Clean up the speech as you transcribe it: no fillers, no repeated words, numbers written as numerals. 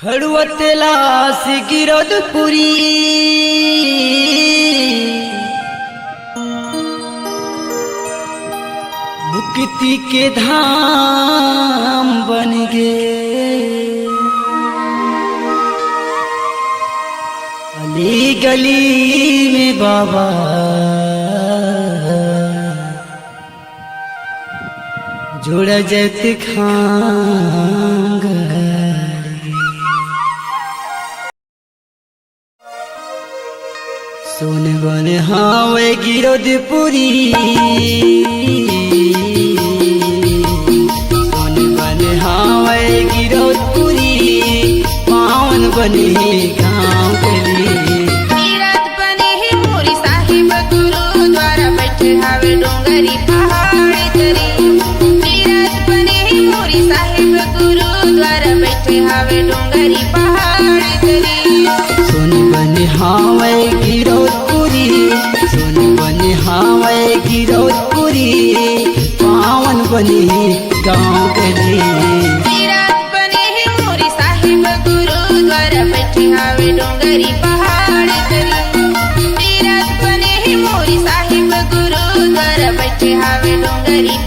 खड़ुवतला से गिरदपुरी मुक्ति के धाम बन गए। गली गली में बाबा जुड़ जत खांग सुन बन हावे गिरदपुरी सुन बन हावे गिरदपुरी पावन बने गाँव गली तीरथ बने ही मोरी साहिब गुरुद्वारा बैठे हावे डोंगरी पहाड़ी तरी। तीरथ बने ही मोरी साहिब गुरुद्वारा बैठे हावे डोंगरी पहाड़ी तरी। सुन बन हावे गिरदपुरी सुन बन हावे गिरदपुरी पावन बने गाँव गली तीरथ बने ही मोरी साहिब गुरुद्वारा बैठे हावे डोंगरी पहाड़ी तरी। तीरथ बने ही मोरी साहिब गुरुद्वारा बैठे हावे डोंगरी